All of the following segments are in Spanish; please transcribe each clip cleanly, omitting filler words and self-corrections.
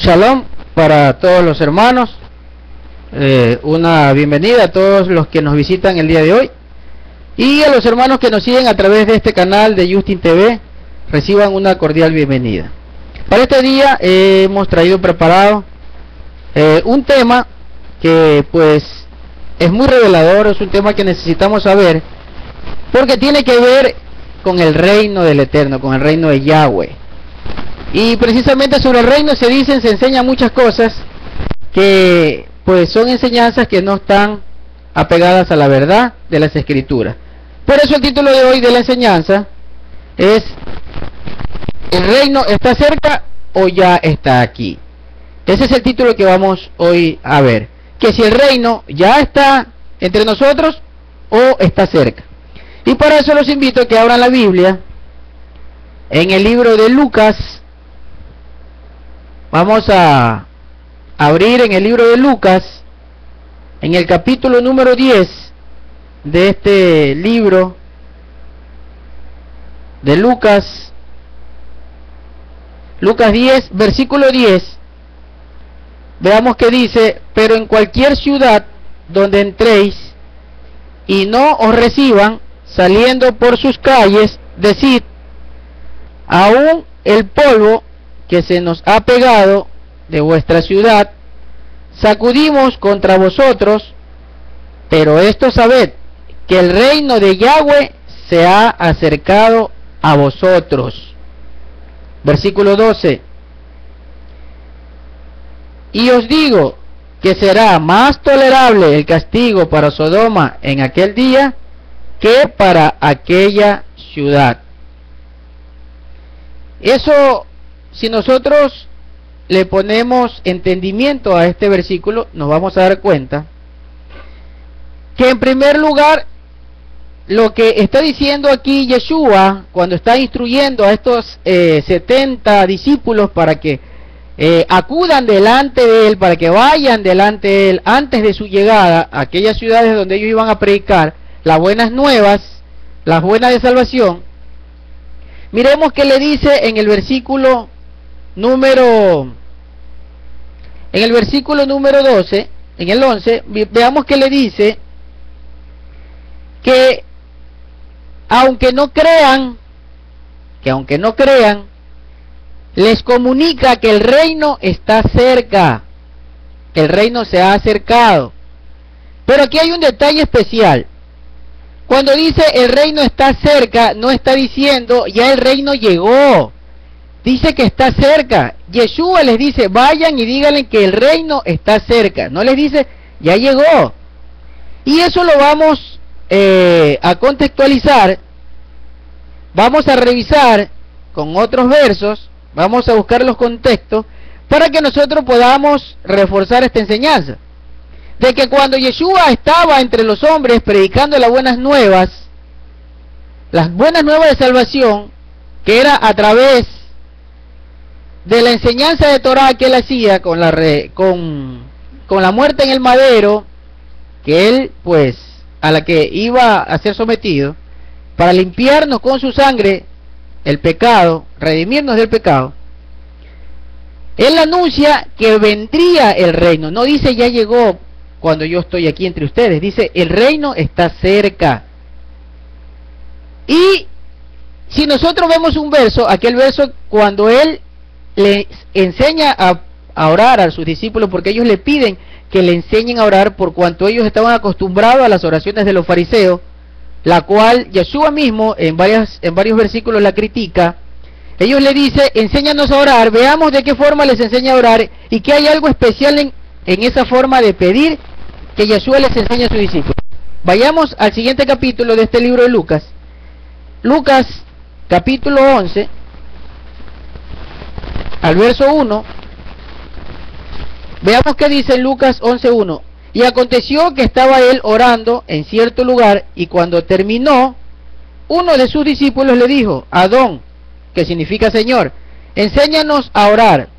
Shalom para todos los hermanos, una bienvenida a todos los que nos visitan el día de hoy y a los hermanos que nos siguen a través de este canal de Justin TV, reciban una cordial bienvenida. Para este día hemos preparado un tema que pues es muy revelador, es un tema que necesitamos saber porque tiene que ver con el reino del Eterno, con el reino de Yahweh. Y precisamente sobre el reino se enseñan muchas cosas que pues son enseñanzas que no están apegadas a la verdad de las escrituras. Por eso el título de hoy de la enseñanza es: ¿el reino está cerca o ya está aquí? Ese es el título que vamos hoy a ver, que si el reino ya está entre nosotros o está cerca. Y para eso los invito a que abran la Biblia en el libro de Lucas. Vamos a abrir en el libro de Lucas, en el capítulo número 10 de este libro de Lucas. Lucas 10, versículo 10. Veamos que dice: pero en cualquier ciudad donde entréis y no os reciban, saliendo por sus calles, decid: aún el polvo que se nos ha pegado de vuestra ciudad sacudimos contra vosotros, pero esto sabed, que el reino de Yahweh se ha acercado a vosotros. Versículo 12. Y os digo que será más tolerable el castigo para Sodoma en aquel día que para aquella ciudad. Eso, si nosotros le ponemos entendimiento a este versículo, nos vamos a dar cuenta que en primer lugar lo que está diciendo aquí Yeshua cuando está instruyendo a estos 70 discípulos para que acudan delante de él, para que vayan delante de él antes de su llegada a aquellas ciudades donde ellos iban a predicar las buenas nuevas, las buenas de salvación. Miremos que le dice en el versículo número 12, en el 11, veamos que le dice que aunque no crean, les comunica que el reino está cerca, que el reino se ha acercado. Pero aquí hay un detalle especial. Cuando dice el reino está cerca, no está diciendo ya el reino llegó. Dice que está cerca. Yeshua les dice: vayan y díganle que el reino está cerca. No les dice ya llegó. Y eso lo vamos a contextualizar. Vamos a revisar con otros versos. Vamos a buscar los contextos para que nosotros podamos reforzar esta enseñanza. De que cuando Yeshua estaba entre los hombres predicando las buenas nuevas de salvación, que era a través de la enseñanza de Torah que él hacía con la muerte en el madero, que él pues a la que iba a ser sometido para limpiarnos con su sangre el pecado, redimirnos del pecado, él anuncia que vendría el reino. No dice ya llegó cuando yo estoy aquí entre ustedes, dice el reino está cerca. Y si nosotros vemos un verso, aquel verso cuando él les enseña a orar a sus discípulos, porque ellos le piden que le enseñen a orar por cuanto ellos estaban acostumbrados a las oraciones de los fariseos, la cual Yeshua mismo en varios versículos la critica. Ellos le dicen: enséñanos a orar, veamos de qué forma les enseña a orar y que hay algo especial en esa forma de pedir que Yeshua les enseña a sus discípulos. Vayamos al siguiente capítulo de este libro de Lucas. Lucas capítulo 11, al verso 1. Veamos qué dice en Lucas 11:1. Y aconteció que estaba él orando en cierto lugar, y cuando terminó, uno de sus discípulos le dijo: Adón, que significa Señor, enséñanos a orar,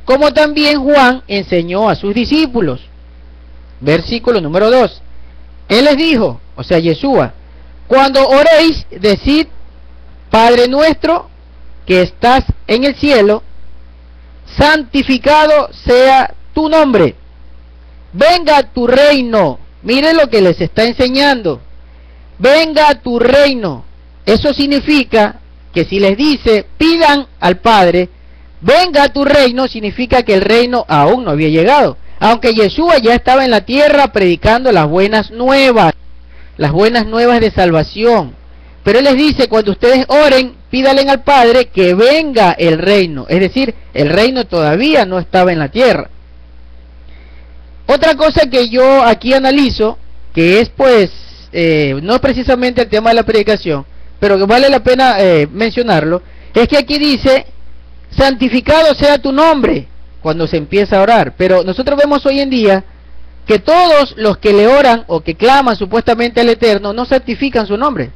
como también Juan enseñó a sus discípulos. Versículo número 2. Él les dijo, o sea Yeshua: cuando oréis, decid: Padre nuestro que estás en el cielo, santificado sea tu nombre, venga tu reino. Miren lo que les está enseñando, venga tu reino. Eso significa que si les dice, pidan al Padre, venga tu reino, significa que el reino aún no había llegado, aunque Yeshua ya estaba en la tierra predicando las buenas nuevas de salvación. Pero Él les dice, cuando ustedes oren, pídanle al Padre que venga el reino, es decir, el reino todavía no estaba en la tierra. Otra cosa que yo aquí analizo, que es pues, no es precisamente el tema de la predicación, pero que vale la pena mencionarlo, es que aquí dice, santificado sea tu nombre, cuando se empieza a orar. Pero nosotros vemos hoy en día que todos los que le oran o que claman supuestamente al Eterno no santifican su nombre,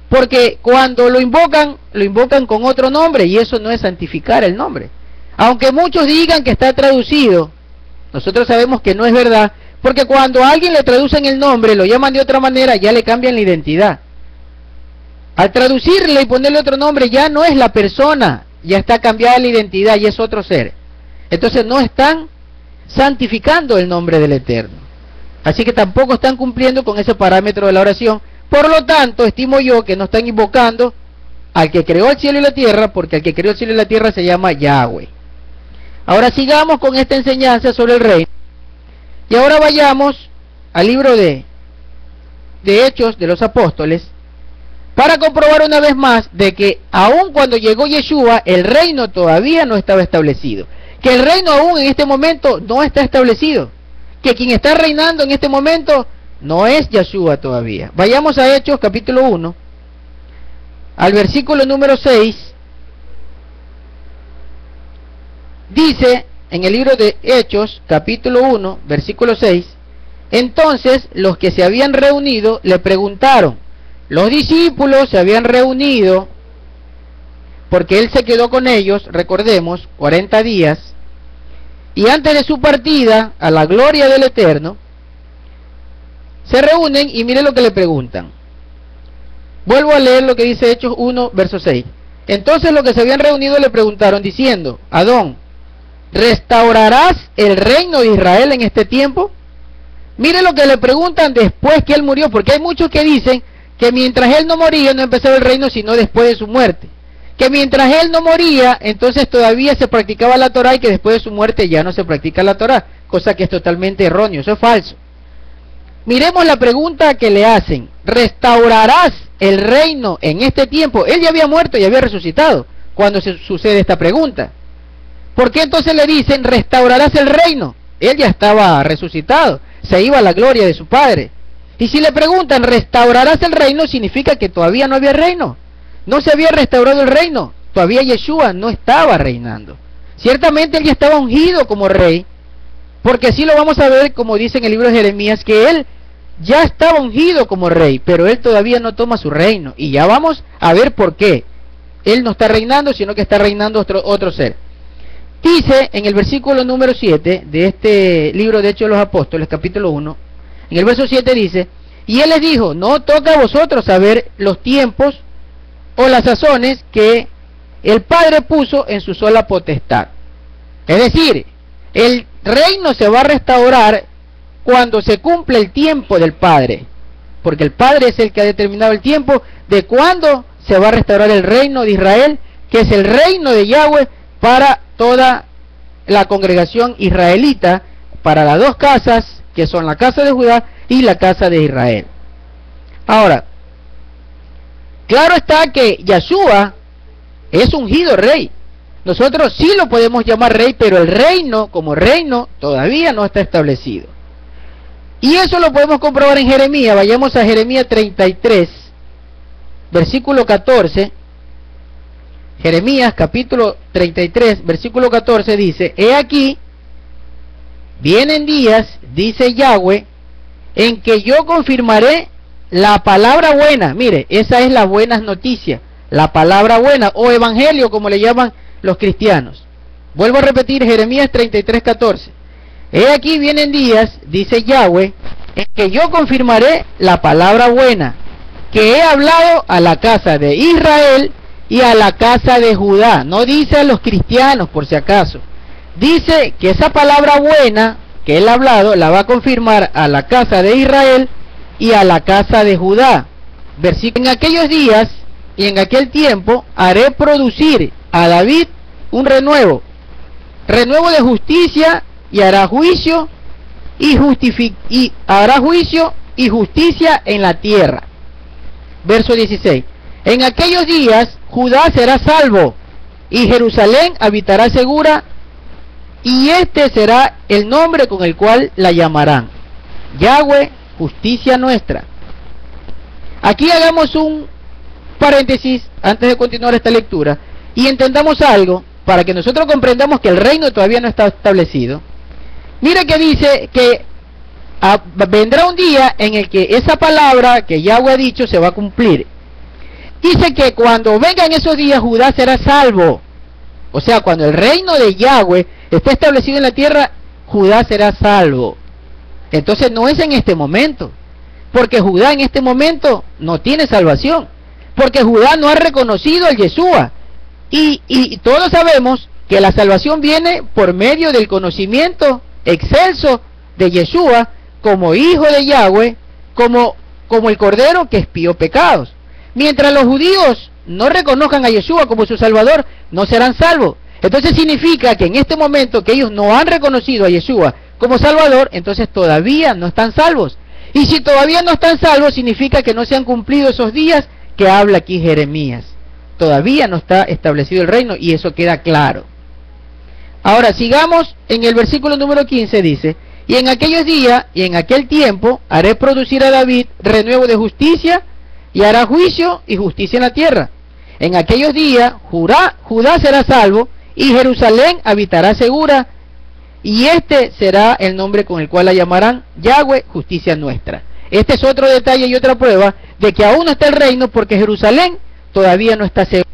porque cuando lo invocan con otro nombre, y eso no es santificar el nombre. Aunque muchos digan que está traducido, nosotros sabemos que no es verdad, porque cuando a alguien le traducen el nombre, lo llaman de otra manera, ya le cambian la identidad. Al traducirle y ponerle otro nombre, ya no es la persona, ya está cambiada la identidad y es otro ser. Entonces no están santificando el nombre del Eterno. Así que tampoco están cumpliendo con ese parámetro de la oración. Por lo tanto, estimo yo que no están invocando al que creó el cielo y la tierra, porque el que creó el cielo y la tierra se llama Yahweh. Ahora sigamos con esta enseñanza sobre el reino. Y ahora vayamos al libro de Hechos de los Apóstoles, para comprobar una vez más de que aun cuando llegó Yeshua, el reino todavía no estaba establecido. Que el reino aún en este momento no está establecido. Que quien está reinando en este momento no es Yeshua todavía. Vayamos a Hechos capítulo 1, al versículo número 6. Dice en el libro de Hechos capítulo 1, versículo 6, entonces los que se habían reunido le preguntaron. Los discípulos se habían reunido porque Él se quedó con ellos, recordemos, 40 días, y antes de su partida a la gloria del Eterno, se reúnen y miren lo que le preguntan. Vuelvo a leer lo que dice Hechos 1, verso 6. Entonces los que se habían reunido le preguntaron diciendo, Adón, ¿restaurarás el reino de Israel en este tiempo? Miren lo que le preguntan después que Él murió, porque hay muchos que dicen que mientras Él no moría no empezaba el reino sino después de su muerte. Que mientras Él no moría, entonces todavía se practicaba la Torá y que después de su muerte ya no se practica la Torá, cosa que es totalmente erróneo, eso es falso. Miremos la pregunta que le hacen, ¿restaurarás el reino en este tiempo? Él ya había muerto y había resucitado cuando se sucede esta pregunta. ¿Por qué entonces le dicen, restaurarás el reino? Él ya estaba resucitado, se iba a la gloria de su Padre. Y si le preguntan, ¿restaurarás el reino? Significa que todavía no había reino. No se había restaurado el reino. Todavía Yeshua no estaba reinando. Ciertamente Él ya estaba ungido como rey, porque así lo vamos a ver, como dice en el libro de Jeremías, que Él ya estaba ungido como rey, pero Él todavía no toma su reino. Y ya vamos a ver por qué. Él no está reinando, sino que está reinando otro ser. Dice en el versículo número 7 de este libro de Hechos de los Apóstoles, capítulo 1, en el verso 7 dice, y Él les dijo, no toca a vosotros saber los tiempos o las sazones que el Padre puso en su sola potestad. Es decir, el reino se va a restaurar cuando se cumple el tiempo del Padre, porque el Padre es el que ha determinado el tiempo de cuándo se va a restaurar el reino de Israel, que es el reino de Yahweh para toda la congregación israelita, para las dos casas, que son la casa de Judá y la casa de Israel. Ahora, claro está que Yeshua es ungido rey. Nosotros sí lo podemos llamar rey, pero el reino, como reino, todavía no está establecido. Y eso lo podemos comprobar en Jeremías. Vayamos a Jeremías 33, versículo 14. Jeremías capítulo 33, versículo 14 dice, he aquí, vienen días, dice Yahweh, en que yo confirmaré la palabra buena. Mire, esa es la buena noticia, la palabra buena, o evangelio, como le llaman los cristianos. Vuelvo a repetir, Jeremías 33, 14. He aquí vienen días, dice Yahweh, en que yo confirmaré la palabra buena, que he hablado a la casa de Israel y a la casa de Judá. No dice a los cristianos, por si acaso. dice que esa palabra buena que él ha hablado la va a confirmar a la casa de Israel y a la casa de Judá. Versículo: en aquellos días y en aquel tiempo haré producir a David un renuevo de justicia, y hará juicio y justicia en la tierra. Verso 16: en aquellos días Judá será salvo y Jerusalén habitará segura, y este será el nombre con el cual la llamarán: Yahweh, justicia nuestra. Aquí hagamos un paréntesis antes de continuar esta lectura y entendamos algo para que nosotros comprendamos que el reino todavía no está establecido. Mira que dice que vendrá un día en el que esa palabra que Yahweh ha dicho se va a cumplir. Dice que cuando vengan esos días Judá será salvo. O sea, cuando el reino de Yahweh esté establecido en la tierra, Judá será salvo. Entonces no es en este momento, porque Judá en este momento no tiene salvación, porque Judá no ha reconocido al Yeshua, y todos sabemos que la salvación viene por medio del conocimiento excelso de Yeshua como hijo de Yahweh, como el cordero que expió pecados. Mientras los judíos no reconozcan a Yeshua como su salvador, no serán salvos. Entonces significa que en este momento que ellos no han reconocido a Yeshua como salvador, entonces todavía no están salvos. Y si todavía no están salvos, significa que no se han cumplido esos días que habla aquí Jeremías. Todavía no está establecido el reino, y eso queda claro. Ahora sigamos en el versículo número 15, dice: y en aquellos días y en aquel tiempo haré producir a David renuevo de justicia, y hará juicio y justicia en la tierra. En aquellos días Judá será salvo y Jerusalén habitará segura, y este será el nombre con el cual la llamarán: Yahweh, justicia nuestra. Este es otro detalle y otra prueba de que aún no está el reino, porque Jerusalén todavía no está segura.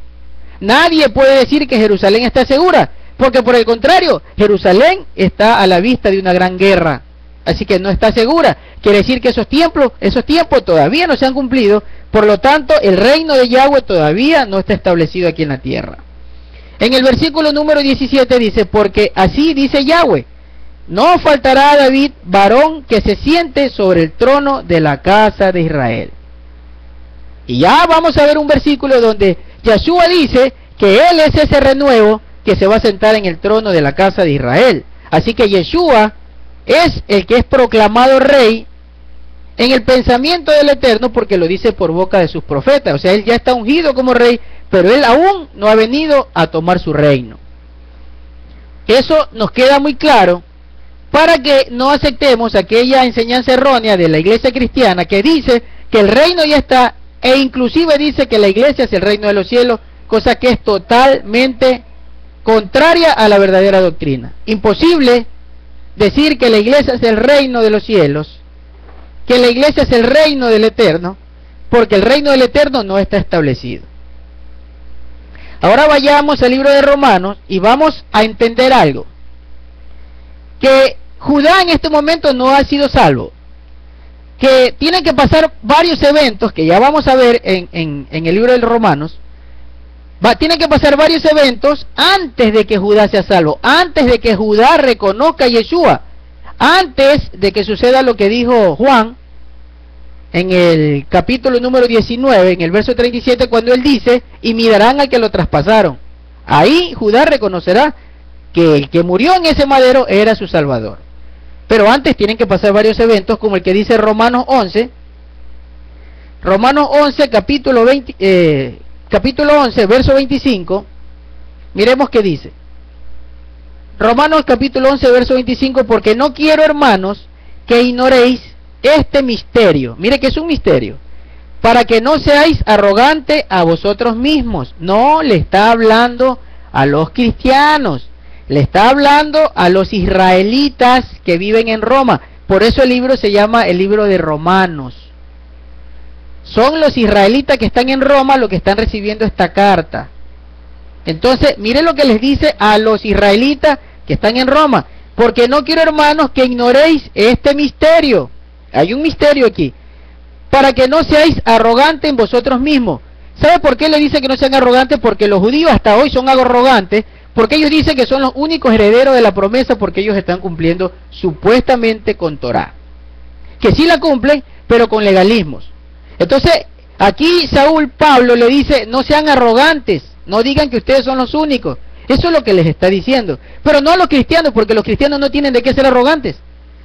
Nadie puede decir que Jerusalén está segura, porque por el contrario, Jerusalén está a la vista de una gran guerra, así que no está segura. Quiere decir que esos tiempos todavía no se han cumplido. Por lo tanto, el reino de Yahweh todavía no está establecido aquí en la tierra. En el versículo número 17 dice: porque así dice Yahweh, no faltará a David varón que se siente sobre el trono de la casa de Israel. Y ya vamos a ver un versículo donde Yeshua dice que él es ese renuevo que se va a sentar en el trono de la casa de Israel. Así que Yeshua es el que es proclamado rey en el pensamiento del Eterno, porque lo dice por boca de sus profetas. O sea, él ya está ungido como rey, pero él aún no ha venido a tomar su reino. Eso nos queda muy claro para que no aceptemos aquella enseñanza errónea de la iglesia cristiana que dice que el reino ya está, e inclusive dice que la iglesia es el reino de los cielos, cosa que es totalmente contraria a la verdadera doctrina. Imposible decir que la iglesia es el reino de los cielos, que la iglesia es el reino del Eterno, porque el reino del Eterno no está establecido. Ahora vayamos al libro de Romanos y vamos a entender algo: que Judá en este momento no ha sido salvo, que tienen que pasar varios eventos que ya vamos a ver en el libro de Romanos. Tienen que pasar varios eventos antes de que Judá sea salvo, antes de que Judá reconozca a Yeshua, antes de que suceda lo que dijo Juan en el capítulo número 19, en el verso 37, cuando él dice: y mirarán al que lo traspasaron. Ahí Judá reconocerá que el que murió en ese madero era su salvador. Pero antes tienen que pasar varios eventos, como el que dice Romanos 11, capítulo 11, verso 25. Miremos qué dice Romanos capítulo 11, verso 25: porque no quiero, hermanos, que ignoréis este misterio. Mire que es un misterio: para que no seáis arrogantes a vosotros mismos. No le está hablando a los cristianos, le está hablando a los israelitas que viven en Roma. Por eso el libro se llama el libro de Romanos. Son los israelitas que están en Roma los que están recibiendo esta carta. Entonces, mire lo que les dice a los israelitas que están en Roma: porque no quiero, hermanos, que ignoréis este misterio. Hay un misterio aquí: para que no seáis arrogantes en vosotros mismos. ¿Sabe por qué le dice que no sean arrogantes? Porque los judíos hasta hoy son arrogantes, Porque ellos dicen que son los únicos herederos de la promesa porque ellos están cumpliendo supuestamente con Torá. Que sí la cumplen, pero con legalismos. Entonces, aquí Pablo le dice, no sean arrogantes, no digan que ustedes son los únicos. Eso es lo que les está diciendo. Pero no a los cristianos, porque los cristianos no tienen de qué ser arrogantes.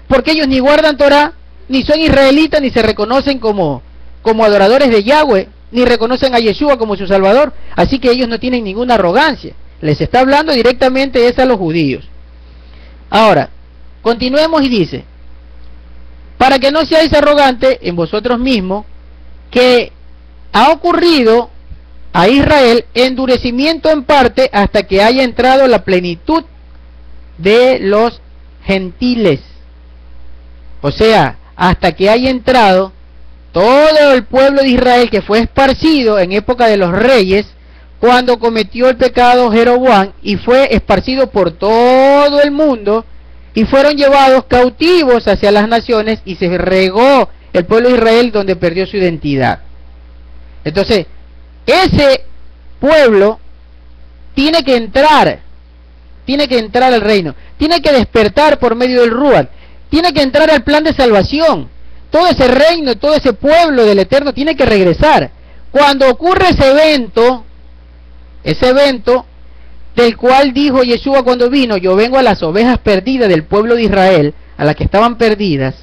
Porque ellos ni guardan Torá, ni son israelitas, ni se reconocen como adoradores de Yahweh, ni reconocen a Yeshua como su Salvador. Así que ellos no tienen ninguna arrogancia. Les está hablando directamente a los judíos. Ahora, continuemos y dice, para que no seáis arrogantes en vosotros mismos, que ha ocurrido a Israel endurecimiento en parte hasta que haya entrado la plenitud de los gentiles. O sea, hasta que haya entrado todo el pueblo de Israel que fue esparcido en época de los reyes, cuando cometió el pecado Jeroboam y fue esparcido por todo el mundo y fueron llevados cautivos hacia las naciones y se regó el pueblo de Israel donde perdió su identidad. Entonces, ese pueblo tiene que entrar al reino, tiene que despertar por medio del Ruach, tiene que entrar al plan de salvación. Todo ese reino, todo ese pueblo del Eterno tiene que regresar. Cuando ocurre ese evento del cual dijo Yeshua cuando vino, yo vengo a las ovejas perdidas del pueblo de Israel, a las que estaban perdidas,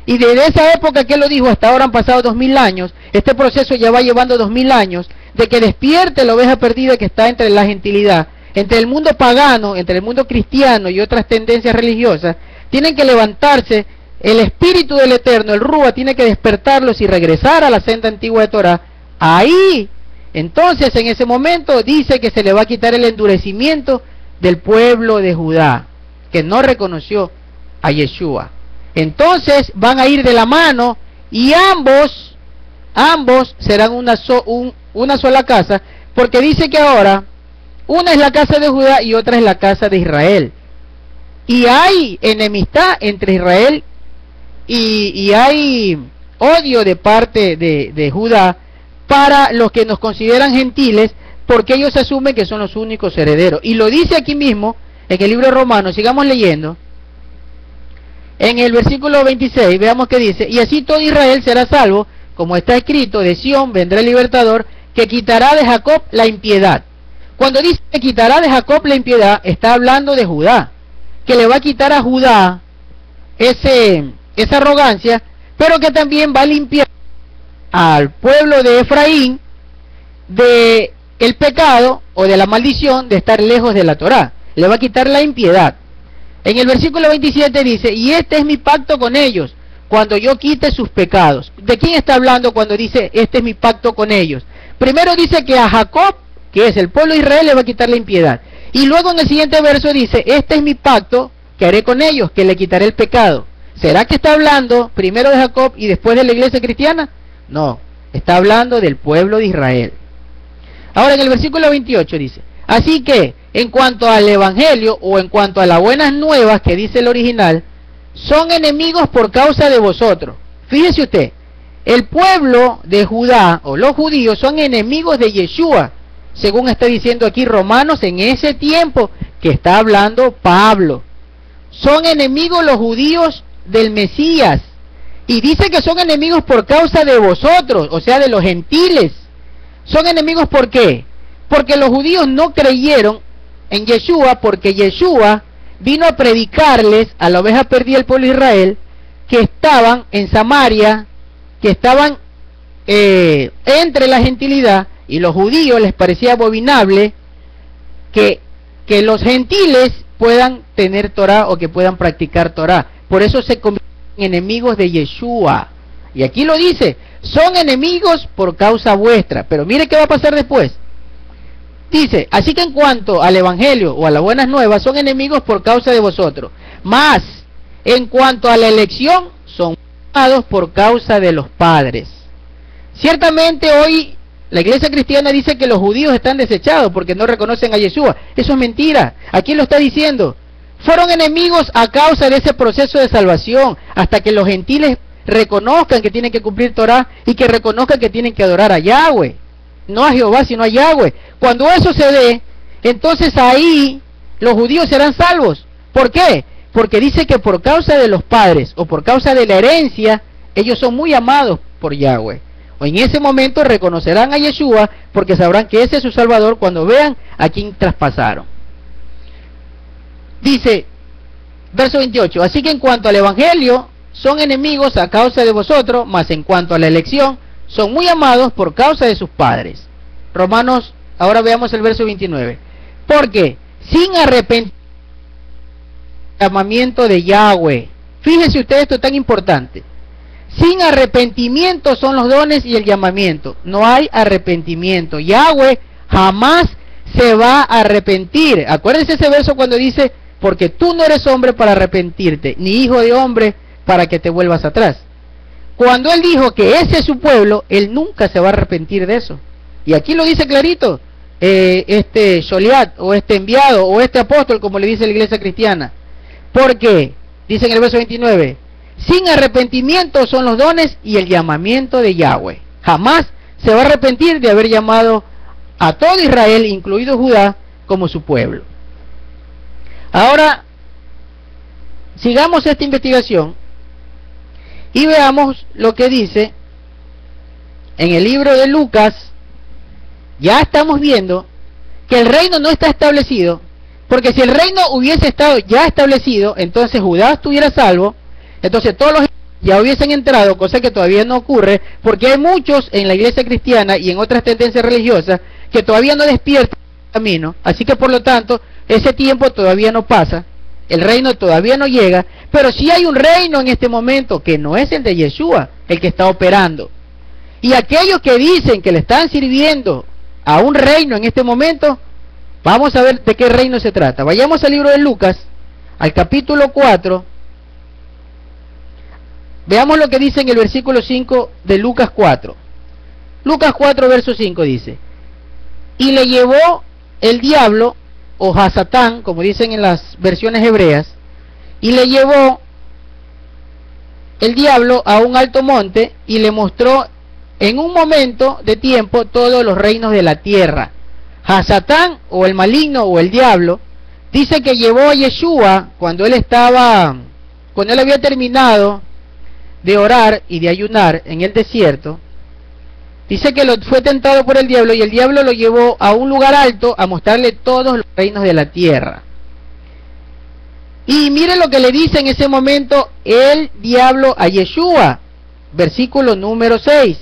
y desde esa época que él lo dijo hasta ahora han pasado 2000 años, este proceso ya va llevando 2000 años, de que despierte la oveja perdida que está entre la gentilidad, entre el mundo pagano, entre el mundo cristiano y otras tendencias religiosas. Tienen que levantarse, el espíritu del Eterno, el Rúa, tiene que despertarlos y regresar a la senda antigua de Torah. Ahí, entonces, en ese momento, dice que se le va a quitar el endurecimiento del pueblo de Judá, que no reconoció a Yeshua. Entonces, van a ir de la mano y ambos serán una sola casa, porque dice que ahora, una es la casa de Judá y otra es la casa de Israel. Y hay enemistad entre Israel y hay odio de parte de Judá para los que nos consideran gentiles, porque ellos asumen que son los únicos herederos. Y lo dice aquí mismo, en el libro de Romanos, sigamos leyendo, en el versículo 26, veamos que dice, y así todo Israel será salvo, como está escrito, de Sión vendrá el libertador, que quitará de Jacob la impiedad. Cuando dice que quitará de Jacob la impiedad, está hablando de Judá, que le va a quitar a Judá esa arrogancia, pero que también va a limpiar al pueblo de Efraín de el pecado o de la maldición de estar lejos de la Torá. Le va a quitar la impiedad. En el versículo 27 dice, y este es mi pacto con ellos, cuando yo quite sus pecados. ¿De quién está hablando cuando dice, este es mi pacto con ellos? Primero dice que a Jacob, que es el pueblo de Israel, le va a quitar la impiedad. Y luego en el siguiente verso dice, este es mi pacto que haré con ellos, que le quitaré el pecado. ¿Será que está hablando primero de Jacob y después de la iglesia cristiana? No, está hablando del pueblo de Israel. Ahora en el versículo 28 dice, así que en cuanto al evangelio o en cuanto a las buenas nuevas que dice el original, son enemigos por causa de vosotros. Fíjese usted, el pueblo de Judá o los judíos son enemigos de Yeshua, según está diciendo aquí Romanos en ese tiempo que está hablando Pablo. Son enemigos los judíos del Mesías. Y dice que son enemigos por causa de vosotros, o sea, de los gentiles. Son enemigos ¿por qué? Porque los judíos no creyeron en Yeshua, porque Yeshua vino a predicarles a la oveja perdida del pueblo de Israel, que estaban en Samaria, que estaban entre la gentilidad, y los judíos les parecía abominable que los gentiles puedan tener Torah o que puedan practicar Torah. Por eso se convirtieron en enemigos de Yeshua. Y aquí lo dice, son enemigos por causa vuestra. Pero mire qué va a pasar después. Dice, así que en cuanto al evangelio o a las buenas nuevas, son enemigos por causa de vosotros. Mas, en cuanto a la elección, son amados por causa de los padres. Ciertamente hoy la iglesia cristiana dice que los judíos están desechados porque no reconocen a Yeshua. Eso es mentira. Aquí lo está diciendo. Fueron enemigos a causa de ese proceso de salvación, hasta que los gentiles reconozcan que tienen que cumplir Torah y que reconozcan que tienen que adorar a Yahweh, no a Jehová sino a Yahweh. Cuando eso se dé, entonces ahí los judíos serán salvos. ¿Por qué? Porque dice que por causa de los padres o por causa de la herencia, ellos son muy amados por Yahweh. O en ese momento reconocerán a Yeshua porque sabrán que ese es su Salvador cuando vean a quien traspasaron. Dice, verso 28, así que en cuanto al Evangelio, son enemigos a causa de vosotros, mas en cuanto a la elección, son muy amados por causa de sus padres. Romanos, ahora veamos el verso 29. Porque sin arrepentimiento, llamamiento de Yahweh. Fíjense ustedes, esto es tan importante. Sin arrepentimiento son los dones y el llamamiento. No hay arrepentimiento. Yahweh jamás se va a arrepentir. Acuérdense ese verso cuando dice, porque tú no eres hombre para arrepentirte, ni hijo de hombre para que te vuelvas atrás. Cuando él dijo que ese es su pueblo, él nunca se va a arrepentir de eso. Y aquí lo dice clarito, este Sholiat, o este enviado, o este apóstol, como le dice la iglesia cristiana. Porque, dice en el verso 29, sin arrepentimiento son los dones y el llamamiento de Yahweh. Jamás se va a arrepentir de haber llamado a todo Israel, incluido Judá, como su pueblo. Ahora, sigamos esta investigación y veamos lo que dice en el libro de Lucas. Ya estamos viendo que el reino no está establecido, porque si el reino hubiese estado ya establecido, entonces Judá estuviera salvo, entonces todos los ya hubiesen entrado, cosa que todavía no ocurre, porque hay muchos en la iglesia cristiana y en otras tendencias religiosas que todavía no despiertan el camino, así que por lo tanto ese tiempo todavía no pasa, el reino todavía no llega, pero sí hay un reino en este momento que no es el de Yeshua, el que está operando. Y aquellos que dicen que le están sirviendo a un reino en este momento, vamos a ver de qué reino se trata. Vayamos al libro de Lucas, al capítulo 4, veamos lo que dice en el versículo 5 de Lucas 4. Lucas 4, verso 5 dice, y le llevó el diablo, o Hasatán, como dicen en las versiones hebreas, y le llevó el diablo a un alto monte y le mostró en un momento de tiempo todos los reinos de la tierra. Hasatán, o el maligno, o el diablo, dice que llevó a Yeshua cuando él había terminado de orar y de ayunar en el desierto. Dice que fue tentado por el diablo y el diablo lo llevó a un lugar alto a mostrarle todos los reinos de la tierra. Y miren lo que le dice en ese momento el diablo a Yeshua, versículo número 6.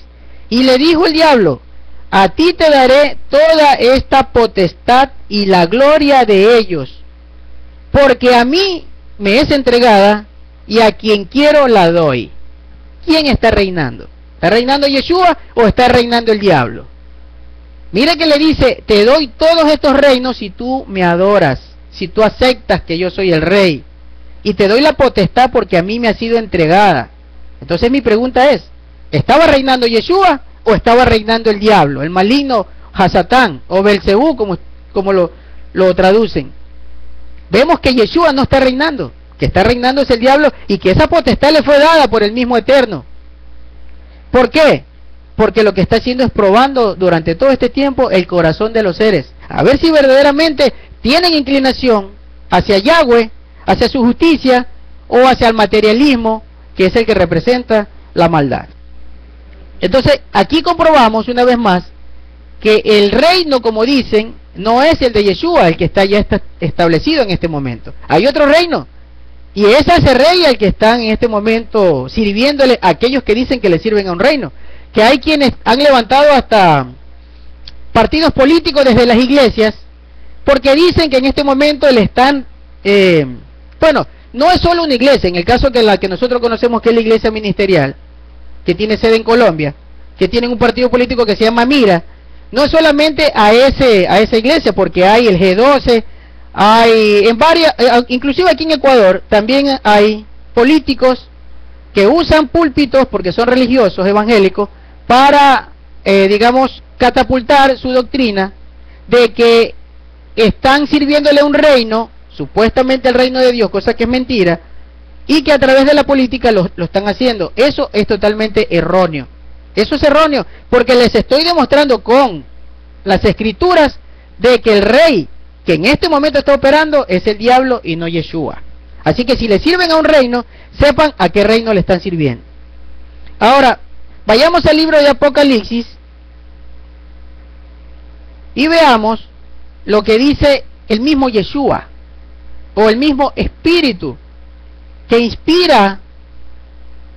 Y le dijo el diablo, a ti te daré toda esta potestad y la gloria de ellos, porque a mí me es entregada y a quien quiero la doy. ¿Quién está reinando? ¿Está reinando Yeshua o está reinando el diablo? Mira que le dice, te doy todos estos reinos si tú me adoras, si tú aceptas que yo soy el rey, y te doy la potestad porque a mí me ha sido entregada. Entonces mi pregunta es, ¿estaba reinando Yeshua o estaba reinando el diablo, el maligno Hasatán o Belcebú, como lo traducen? Vemos que Yeshua no está reinando, que está reinando es el diablo y que esa potestad le fue dada por el mismo Eterno. ¿Por qué? Porque lo que está haciendo es probando durante todo este tiempo el corazón de los seres, a ver si verdaderamente tienen inclinación hacia Yahweh, hacia su justicia o hacia el materialismo, que es el que representa la maldad. Entonces aquí comprobamos una vez más que el reino, como dicen, no es el de Yeshua, el que está ya establecido en este momento. Hay otro reino, y es ese rey el que están en este momento sirviéndole a aquellos que dicen que le sirven a un reino. Que hay quienes han levantado hasta partidos políticos desde las iglesias, porque dicen que en este momento le están, bueno, no es solo una iglesia, en el caso que la que nosotros conocemos que es la iglesia ministerial, que tiene sede en Colombia, que tienen un partido político que se llama Mira, no solamente a esa iglesia, porque hay el G12, hay en varias, inclusive aquí en Ecuador también hay políticos que usan púlpitos porque son religiosos evangélicos para digamos catapultar su doctrina de que están sirviéndole a un reino, supuestamente el reino de Dios, cosa que es mentira, y que a través de la política lo están haciendo. Eso es totalmente erróneo. Eso es erróneo, porque les estoy demostrando con las escrituras de que el rey que en este momento está operando es el diablo y no Yeshua. Así que si le sirven a un reino, sepan a qué reino le están sirviendo. Ahora, vayamos al libro de Apocalipsis y veamos lo que dice el mismo Yeshua, o el mismo Espíritu que inspira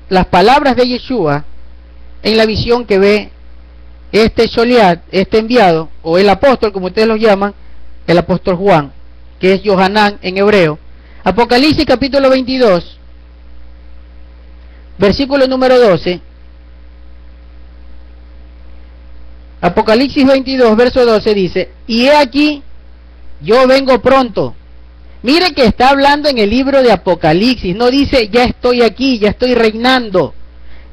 las palabras de Yeshua en la visión que ve este Sholiat, este enviado, o el apóstol, como ustedes lo llaman, el apóstol Juan, que es Yohanan en hebreo. Apocalipsis capítulo 22, versículo número 12. Apocalipsis 22, verso 12 dice: y he aquí, yo vengo pronto. Mire que está hablando en el libro de Apocalipsis, no dice ya estoy aquí, ya estoy reinando.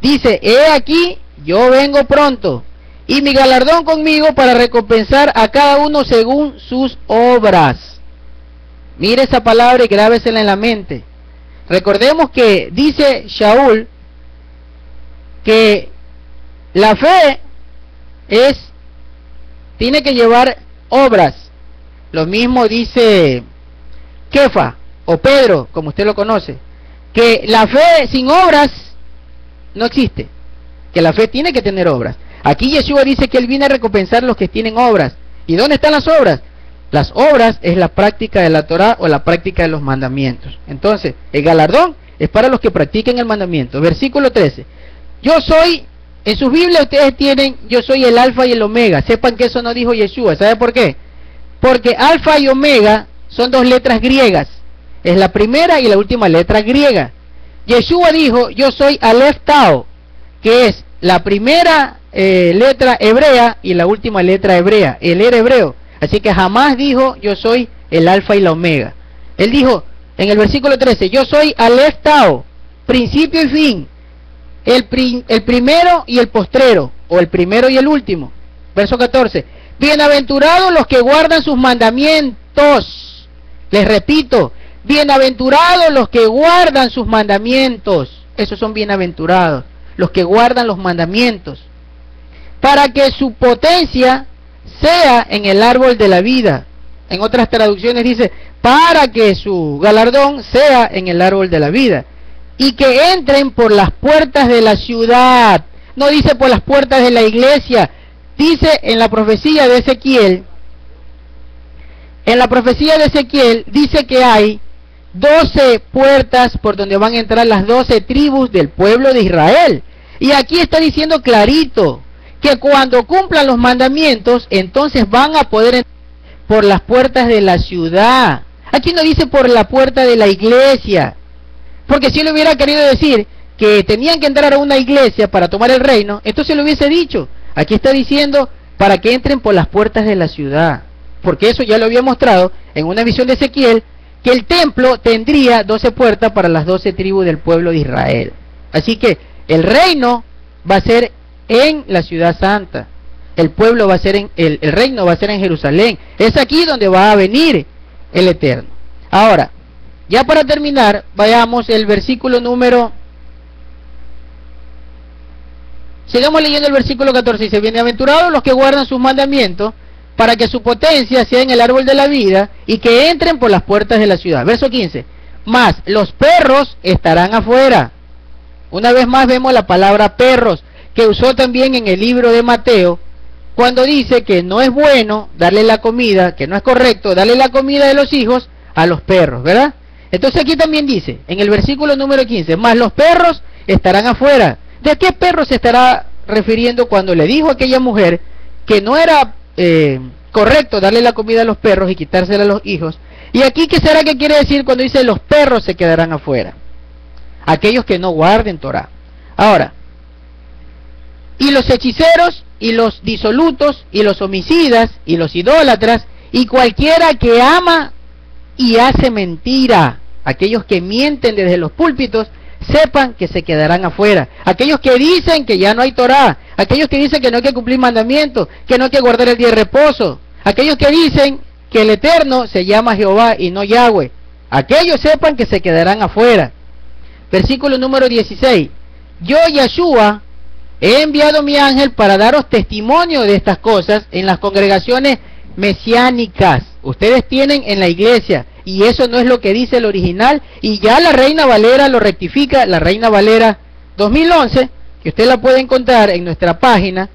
Dice, he aquí, yo vengo pronto, y mi galardón conmigo para recompensar a cada uno según sus obras. Mire esa palabra y grábesela en la mente. Recordemos que dice Shaul que la fe tiene que llevar obras. Lo mismo dice Kefa o Pedro, como usted lo conoce, que la fe sin obras no existe, que la fe tiene que tener obras. Aquí Yeshua dice que él viene a recompensar a los que tienen obras. ¿Y dónde están las obras? Las obras es la práctica de la Torah o la práctica de los mandamientos. Entonces, el galardón es para los que practiquen el mandamiento. Versículo 13. Yo soy, en sus Biblias ustedes tienen, yo soy el alfa y el omega. Sepan que eso no dijo Yeshua. ¿Sabe por qué? Porque alfa y omega son dos letras griegas. Es la primera y la última letra griega. Yeshua dijo, yo soy Aleph Tau, que es la primera letra hebrea y la última letra hebrea. Él era hebreo. Así que jamás dijo, yo soy el alfa y la omega. Él dijo, en el versículo 13, yo soy Aleph Tau, principio y fin. El primero y el postrero, o el primero y el último. Verso 14, bienaventurados los que guardan sus mandamientos. Les repito, bienaventurados los que guardan sus mandamientos. Esos son bienaventurados, los que guardan los mandamientos, para que su potencia sea en el árbol de la vida. En otras traducciones dice, para que su galardón sea en el árbol de la vida, y que entren por las puertas de la ciudad. No dice por las puertas de la iglesia, dice en la profecía de Ezequiel. En la profecía de Ezequiel dice que hay 12 puertas por donde van a entrar las 12 tribus del pueblo de Israel. Y aquí está diciendo clarito que cuando cumplan los mandamientos, entonces van a poder entrar por las puertas de la ciudad. Aquí no dice por la puerta de la iglesia, porque si él hubiera querido decir que tenían que entrar a una iglesia para tomar el reino, entonces lo hubiese dicho. Aquí está diciendo para que entren por las puertas de la ciudad, porque eso ya lo había mostrado en una visión de Ezequiel, que el templo tendría 12 puertas para las 12 tribus del pueblo de Israel. Así que el reino va a ser en la ciudad santa, el pueblo va a ser el reino va a ser en Jerusalén. Es aquí donde va a venir el Eterno. Ahora, ya para terminar, vayamos el versículo número, sigamos leyendo el versículo 14. Dice, bienaventurados los que guardan sus mandamientos, para que su potencia sea en el árbol de la vida, y que entren por las puertas de la ciudad. Verso 15, mas los perros estarán afuera. Una vez más vemos la palabra perros, que usó también en el libro de Mateo, cuando dice que no es bueno darle la comida, que no es correcto darle la comida de los hijos a los perros, ¿verdad? Entonces aquí también dice, en el versículo número 15, mas los perros estarán afuera. ¿De qué perro se estará refiriendo cuando le dijo a aquella mujer que no era correcto darle la comida a los perros y quitársela a los hijos? Y aquí, ¿qué será que quiere decir cuando dice los perros se quedarán afuera? Aquellos que no guarden Torah. Ahora, y los hechiceros, y los disolutos, y los homicidas, y los idólatras, y cualquiera que ama y hace mentira, aquellos que mienten desde los púlpitos, sepan que se quedarán afuera. Aquellos que dicen que ya no hay Torah, aquellos que dicen que no hay que cumplir mandamientos, que no hay que guardar el día de reposo, aquellos que dicen que el Eterno se llama Jehová y no Yahweh, aquellos sepan que se quedarán afuera. Versículo número 16, yo, Yeshua, he enviado mi ángel para daros testimonio de estas cosas en las congregaciones mesiánicas. ustedes tienen en la iglesia, y eso no es lo que dice el original, y ya la Reina Valera lo rectifica, la Reina Valera 2011, que usted la puede encontrar en nuestra página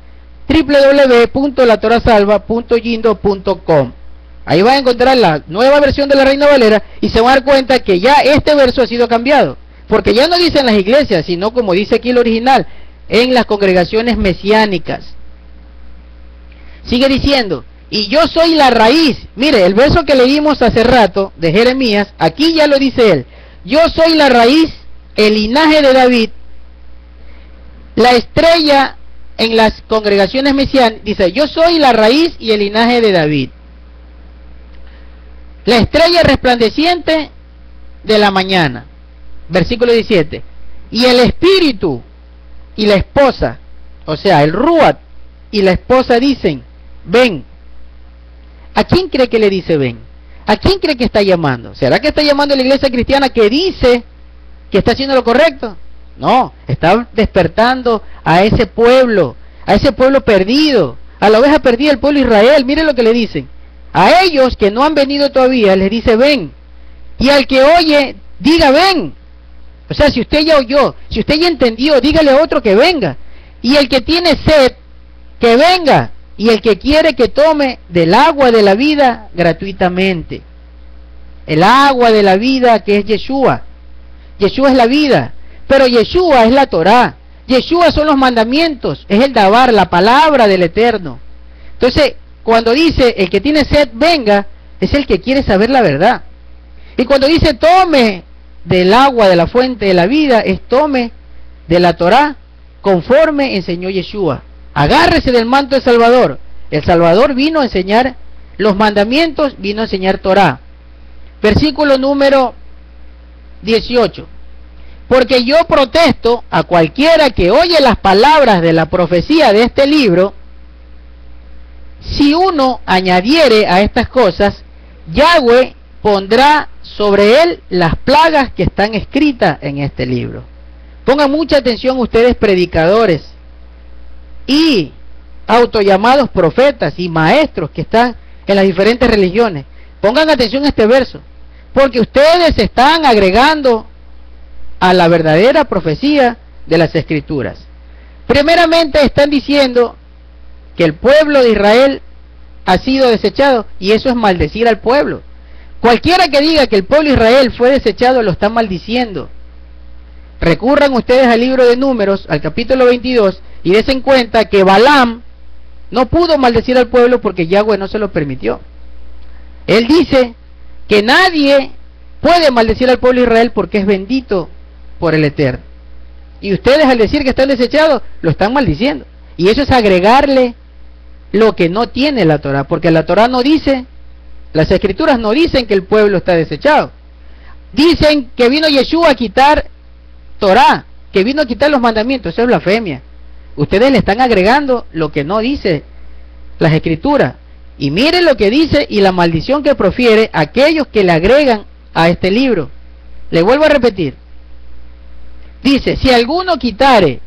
www.latorasalva.yindo.com. Ahí va a encontrar la nueva versión de la Reina Valera y se va a dar cuenta que ya este verso ha sido cambiado, porque ya no dice en las iglesias, sino como dice aquí el original, en las congregaciones mesiánicas. Sigue diciendo, y yo soy la raíz. Mire, el verso que leímos hace rato de Jeremías, aquí ya lo dice él, yo soy la raíz, el linaje de David, la estrella en las congregaciones mesiánicas, dice, yo soy la raíz y el linaje de David, la estrella resplandeciente de la mañana. Versículo 17, y el espíritu y la esposa, o sea, el Ruat y la esposa dicen, ven. ¿A quién cree que le dice ven? ¿A quién cree que está llamando? ¿Será que está llamando a la iglesia cristiana que dice que está haciendo lo correcto? No, está despertando a ese pueblo perdido, a la oveja perdida del pueblo de Israel. Mire lo que le dicen. A ellos que no han venido todavía, les dice ven. Y al que oye, diga ven. O sea, si usted ya oyó, si usted ya entendió, dígale a otro que venga. Y el que tiene sed, que venga. Y el que quiere, que tome del agua de la vida gratuitamente. El agua de la vida, que es Yeshua. Yeshua es la vida, pero Yeshua es la Torá. Yeshua son los mandamientos, es el Dabar, la palabra del Eterno. Entonces, cuando dice el que tiene sed venga, es el que quiere saber la verdad. Y cuando dice tome del agua de la fuente de la vida, es tome de la Torá conforme enseñó Yeshua. Agárrese del manto del Salvador. El Salvador vino a enseñar los mandamientos, vino a enseñar Torá. Versículo número 18. Porque yo protesto a cualquiera que oye las palabras de la profecía de este libro, si uno añadiere a estas cosas, Yahweh pondrá sobre él las plagas que están escritas en este libro. Pongan mucha atención ustedes, predicadores y autollamados profetas y maestros que están en las diferentes religiones. Pongan atención a este verso, porque ustedes están agregando a la verdadera profecía de las Escrituras. Primeramente están diciendo que el pueblo de Israel ha sido desechado, y eso es maldecir al pueblo. Cualquiera que diga que el pueblo de Israel fue desechado lo está maldiciendo. Recurran ustedes al libro de Números, al capítulo 22, y den cuenta que Balaam no pudo maldecir al pueblo porque Yahweh no se lo permitió. Él dice que nadie puede maldecir al pueblo de Israel porque es bendito por el Eterno. Y ustedes, al decir que están desechados, lo están maldiciendo. Y eso es agregarle lo que no tiene la Torá, porque la Torá no dice, las Escrituras no dicen que el pueblo está desechado. Dicen que vino Yeshua a quitar Torá, que vino a quitar los mandamientos. Eso es blasfemia. Ustedes le están agregando lo que no dice las Escrituras. Y miren lo que dice y la maldición que profiere aquellos que le agregan a este libro. Le vuelvo a repetir. Dice, si alguno quitare,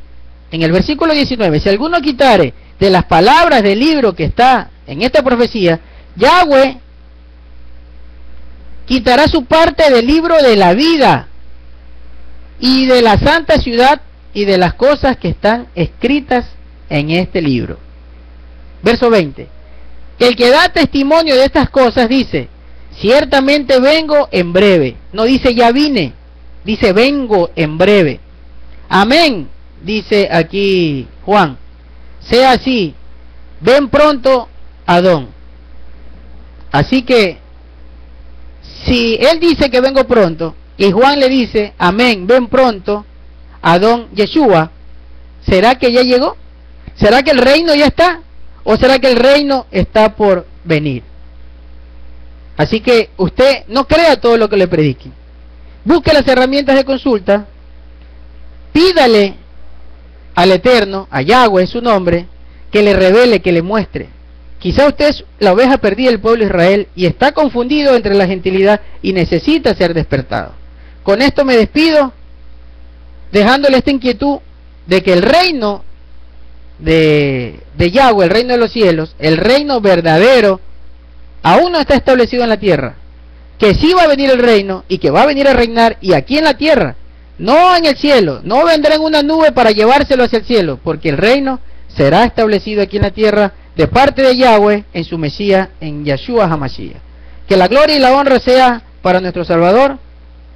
en el versículo 19, si alguno quitare de las palabras del libro que está en esta profecía, Yahweh quitará su parte del libro de la vida y de la santa ciudad y de las cosas que están escritas en este libro. Verso 20. El que da testimonio de estas cosas dice, ciertamente vengo en breve. No dice ya vine, dice vengo en breve. Amén, dice aquí Juan. Sea así, ven pronto, Adón. Así que, si él dice que vengo pronto, y Juan le dice, amén, ven pronto, Adón Yeshua, ¿será que ya llegó? ¿Será que el reino ya está? ¿O será que el reino está por venir? Así que usted no crea todo lo que le prediquen. Busque las herramientas de consulta, pídale al Eterno, a Yahweh, su nombre, que le revele, que le muestre. Quizá usted es la oveja perdida del pueblo de Israel y está confundido entre la gentilidad y necesita ser despertado. Con esto me despido, dejándole esta inquietud de que el reino de Yahweh, el reino de los cielos, el reino verdadero, aún no está establecido en la tierra, que sí va a venir el reino y que va a venir a reinar, y aquí en la tierra, no en el cielo, no vendrá en una nube para llevárselo hacia el cielo, porque el reino será establecido aquí en la tierra de parte de Yahweh en su Mesías, en Yeshua HaMashiach. Que la gloria y la honra sea para nuestro Salvador,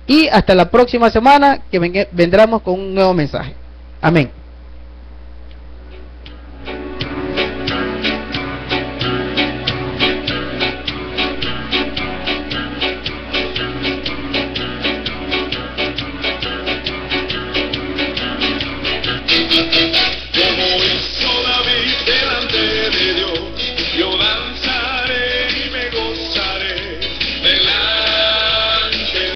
y hasta la próxima semana, que vendremos con un nuevo mensaje. Amén.